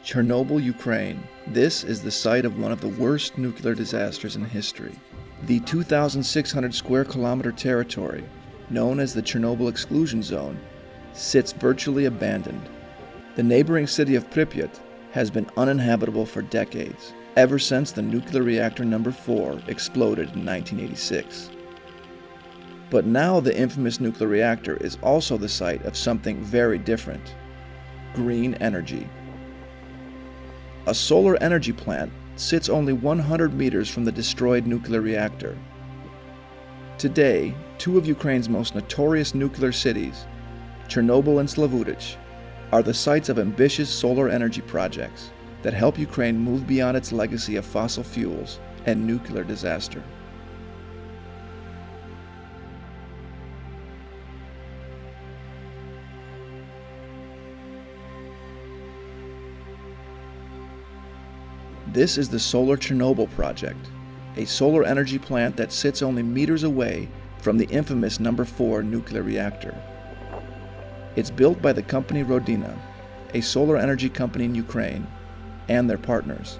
Chernobyl, Ukraine. This is the site of one of the worst nuclear disasters in history. The 2,600 square kilometer territory, known as the Chernobyl exclusion zone, sits virtually abandoned. The neighboring city of Pripyat has been uninhabitable for decades, ever since the nuclear reactor number 4 exploded in 1986. But now the infamous nuclear reactor is also the site of something very different: green energy. A solar energy plant sits only 100 meters from the destroyed nuclear reactor. Today, two of Ukraine's most notorious nuclear cities, Chornobyl and Slavutych, are the sites of ambitious solar energy projects that help Ukraine move beyond its legacy of fossil fuels and nuclear disaster. This is the Solar Chernobyl project, a solar energy plant that sits only meters away from the infamous number 4 nuclear reactor. It's built by the company Rodina, a solar energy company in Ukraine, and their partners.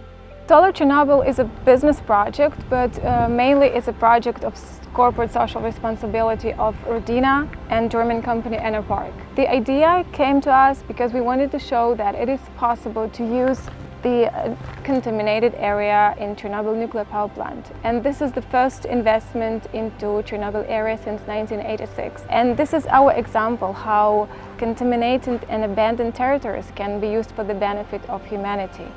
Solar Chernobyl is a business project, but mainly it's a project of corporate social responsibility of Rodina and German company Enerpark. The idea came to us because we wanted to show that it is possible to use the contaminated area in Chernobyl nuclear power plant. And this is the first investment into Chernobyl area since 1986. And this is our example how contaminated and abandoned territories can be used for the benefit of humanity.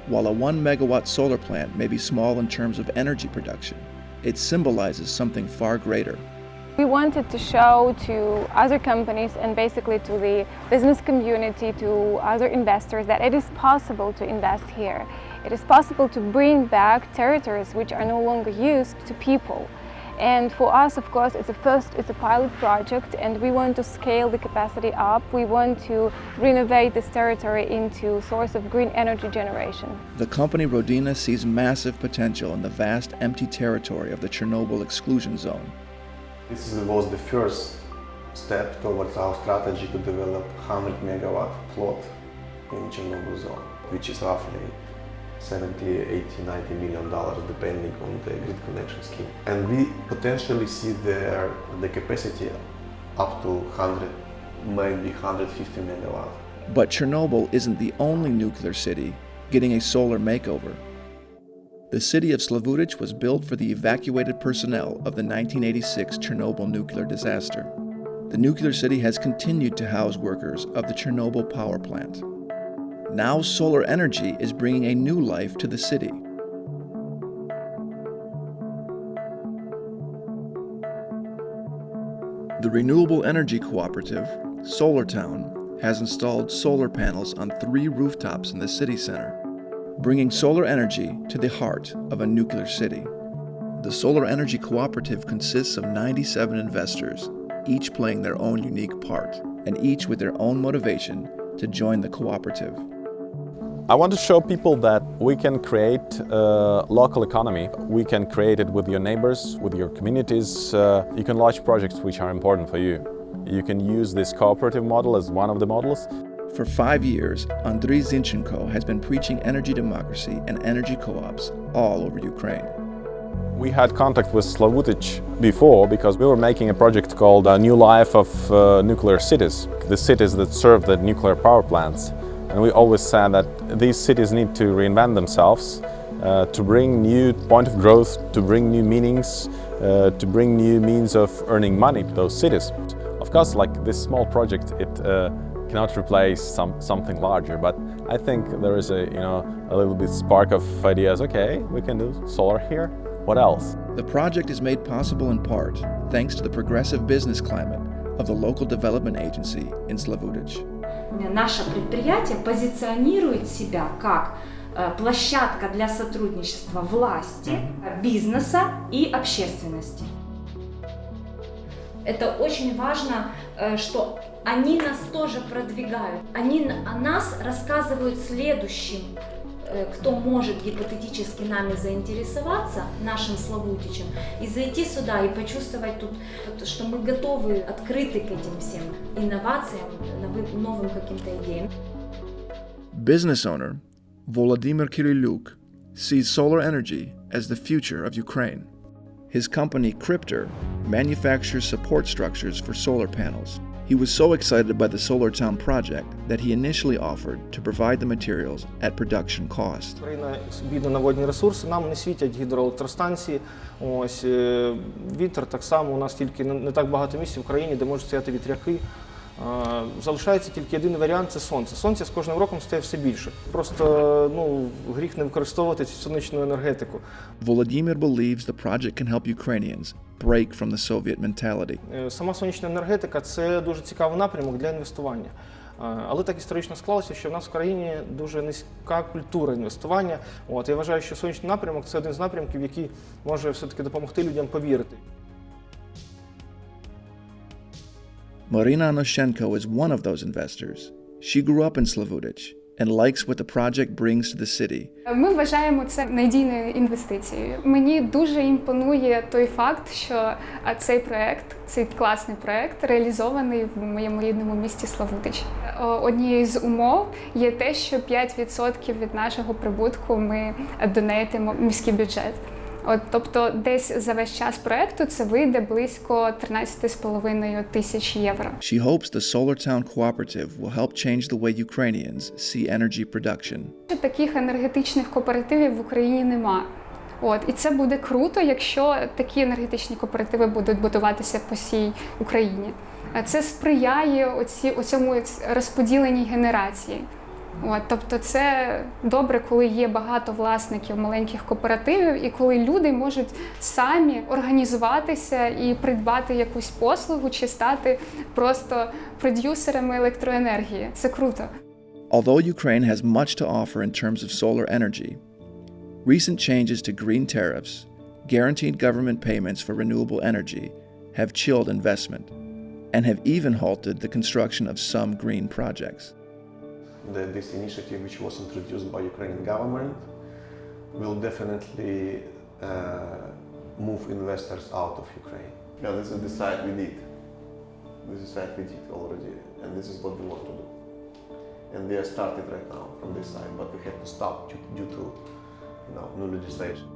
While a 1 megawatt solar plant may be small in terms of energy production, it symbolizes something far greater. We wanted to show to other companies and basically to the business community, to other investors, that it is possible to invest here. It is possible to bring back territories which are no longer used to people. And for us, of course, it's a pilot project, and we want to scale the capacity up. We want to renovate this territory into a source of green energy generation. The company Rodina sees massive potential in the vast empty territory of the Chernobyl exclusion zone. This was the first step towards our strategy to develop 100 megawatt plot in Chernobyl zone, which is roughly 70, 80, 90 million dollars depending on the grid connection scheme. And we potentially see there the capacity up to 100, maybe 150 megawatt. But Chernobyl isn't the only nuclear city getting a solar makeover. The city of Slavutych was built for the evacuated personnel of the 1986 Chernobyl nuclear disaster. The nuclear city has continued to house workers of the Chernobyl power plant. Now solar energy is bringing a new life to the city. The renewable energy cooperative, SolarTown, has installed solar panels on 3 rooftops in the city center, bringing solar energy to the heart of a nuclear city. The solar energy cooperative consists of 97 investors, each playing their own unique part, and each with their own motivation to join the cooperative. I want to show people that we can create a local economy. We can create it with your neighbors, with your communities. You can launch projects which are important for you. You can use this cooperative model as one of the models. For 5 years, Andriy Zinchenko has been preaching energy democracy and energy co-ops all over Ukraine. We had contact with Slavutych before because we were making a project called New Life of Nuclear Cities, the cities that serve the nuclear power plants. And we always said that these cities need to reinvent themselves, to bring new point of growth, to bring new meanings, to bring new means of earning money to those cities. Of course, like this small project, it cannot replace something larger, but I think there is a little bit spark of ideas. Okay, we can do solar here. What else? The project is made possible in part thanks to the progressive business climate of the local development agency in Slavutych. Наше предприятие позиционирует себя как площадка для сотрудничества власти, бизнеса и общественности. Это очень важно, что они нас тоже продвигают. Они о нас рассказывают следующим, кто может гипотетически нами заинтересоваться, нашим Славутичем, и зайти сюда и почувствовать тут, что мы готовы, открыты к этим всем инновациям, новым каким-то идеям. Business owner Volodymyr Kyrylyuk sees solar energy as the future of Ukraine. His company, Cryptor, manufactures support structures for solar panels. He was so excited by the Solar Town project that he initially offered to provide the materials at production cost. Україна бідна на водні ресурси, нам не світять гідроелектростанції. Ось вітер так само, у нас тільки не так багато місць в Україні, де можуть стояти вітряки. Залишається тільки єдиний варіант – це сонце. Сонце з кожним роком стає все більше. Просто гріх не використовувати цю сонячну енергетику. Volodymyr believes the project can help Ukrainians break from the Soviet mentality. Сама сонячна енергетика – це дуже цікавий напрямок для інвестування. Але так історично склалося, що в нас в країні дуже низька культура інвестування. Я вважаю, що сонячний напрямок – це один з напрямків, який може все-таки допомогти людям повірити. Marina Anoshenko is one of those investors. She grew up in Slavutych and likes what the project brings to the city. Ми вважаємо це надійною інвестицією. Мені дуже імпонує той факт, що цей класний проект реалізований в моєму рідному місті Славутич. Однією з умов є те, що 5% від нашого прибутку ми донейтимо в міський бюджет. Тобто десь за весь час проекту це вийде близько 13,5 тисяч євро. She hopes the Solar Town cooperative will help change the way Ukrainians see energy production. Таких енергетичних кооперативів в Україні нема. І це буде круто, якщо такі енергетичні кооперативи будуть будуватися по всій Україні. Це сприяє цьому розподіленій генерації. Тобто це добре, коли є багато власників маленьких кооперативів і коли люди можуть самі організуватися і придбати якусь послугу чи стати просто продюсерами електроенергії. Це круто. Although Ukraine has much to offer in terms of solar energy, recent changes to green tariffs, guaranteed government payments for renewable energy have chilled investment and have even halted the construction of some green projects. This initiative, which was introduced by Ukrainian government, will definitely move investors out of Ukraine. Yeah, this is the side we did. This is the side we did already, and this is what we want to do. And we are started right now from this side, but we had to stop due to new legislation.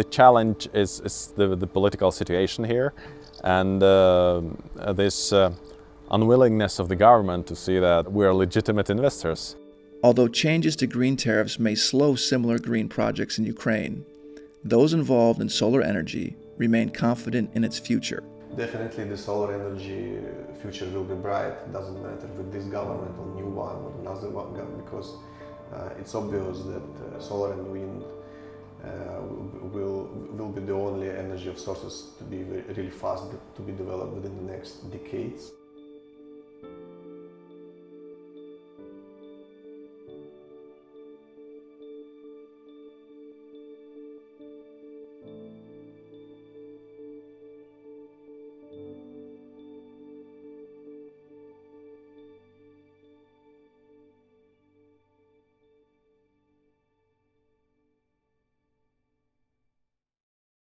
The challenge is the political situation here, and this unwillingness of the government to see that we are legitimate investors. Although changes to green tariffs may slow similar green projects in Ukraine, those involved in solar energy remain confident in its future. Definitely the solar energy future will be bright. It doesn't matter with this government or new one or another one, because it's obvious that solar and wind will be the only energy of sources to be really fast to be developed within the next decades.